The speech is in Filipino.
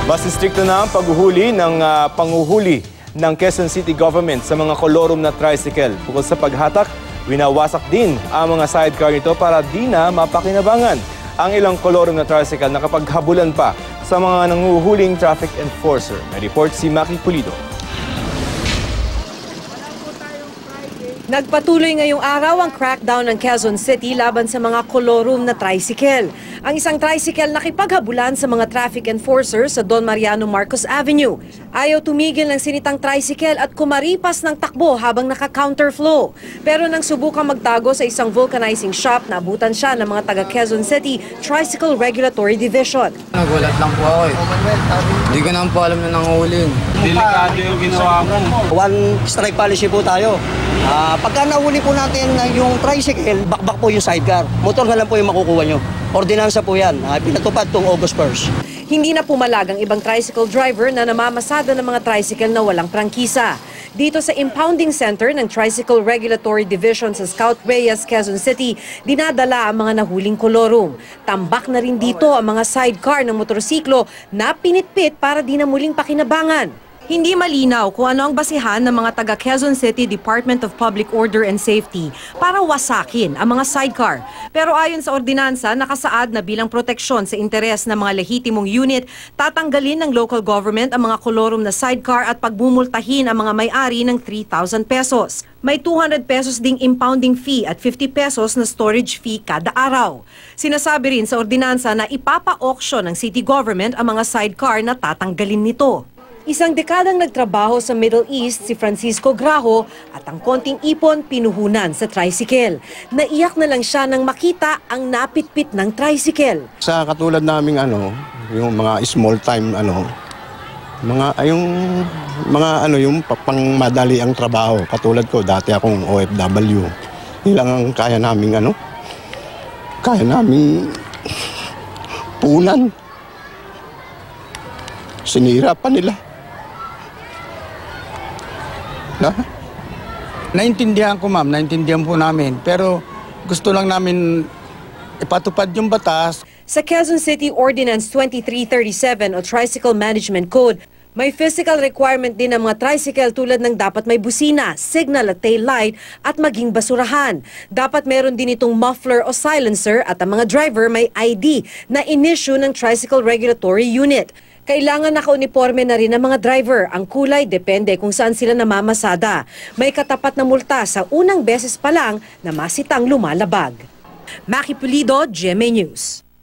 Mas istrikto na ang paghuhuli ng panguhuli ng Quezon City Government sa mga kolorum na tricycle. Bukod sa paghatak, winawasak din ang mga sidecar nito para di na mapakinabangan ang ilang kolorum na tricycle na kapaghabulan pa sa mga nanguhuling traffic enforcer. May report si Maki Pulido. Nagpatuloy ngayong araw ang crackdown ng Quezon City laban sa mga kolorum na tricycle. Ang isang tricycle nakipaghabulan sa mga traffic enforcers sa Don Mariano Marcos Avenue. Ayaw tumigil ng sinitang tricycle at kumaripas ng takbo habang naka-counterflow. Pero nang subukang magtago sa isang vulcanizing shop, naabutan siya ng mga taga Quezon City Tricycle Regulatory Division. Nagulat lang po ako eh. Hindi ko naman po alam na nanguhulin. Delikado yung ginawa mo. One strike policy po tayo. Pagka nahuli po natin yung tricycle, bakbak po yung sidecar. Motor na lang po yung makukuha nyo. Ordinansa po yan. Pinatupad tong August 1st. Hindi na pumalag ang ibang tricycle driver na namamasada ng mga tricycle na walang prangkisa. Dito sa impounding center ng Tricycle Regulatory Division sa Scout Reyes, Quezon City, dinadala ang mga nahuling kolorum. Tambak na rin dito ang mga sidecar ng motorsiklo na pinitpit para di na muling pakinabangan. Hindi malinaw kung ano ang basihan ng mga taga Quezon City Department of Public Order and Safety para wasakin ang mga sidecar. Pero ayon sa ordinansa, nakasaad na bilang proteksyon sa interes ng mga lehitimong unit, tatanggalin ng local government ang mga kolorum na sidecar at pagbumultahin ang mga may-ari ng 3,000 pesos. May 200 pesos ding impounding fee at 50 pesos na storage fee kada araw. Sinasabi rin sa ordinansa na ipapa-auction ng city government ang mga sidecar na tatanggalin nito. Isang dekadang nagtrabaho sa Middle East si Francisco Graho at ang konting ipon pinuhunan sa tricycle. Naiyak na lang siya nang makita ang napitpit ng tricycle. Sa katulad naming yung mga small time yung pangmadali ang trabaho. Katulad ko, dati akong OFW. Ilang ang kaya naming kaya naming punan. Sinira pa nila. Naintindihan ko ma'am, naintindihan po namin. Pero gusto lang namin ipatupad yung batas. Sa Quezon City Ordinance 2337 o Tricycle Management Code, may physical requirement din ng mga tricycle tulad ng dapat may busina, signal at tail light at maging basurahan. Dapat meron din itong muffler o silencer at ang mga driver may ID na in-issue ng Tricycle Regulatory Unit. Kailangan naka-uniforme na rin ang mga driver. Ang kulay depende kung saan sila namamasada. May katapat na multa sa unang beses pa lang na masitang lumalabag. Maki Pulido, GMA News.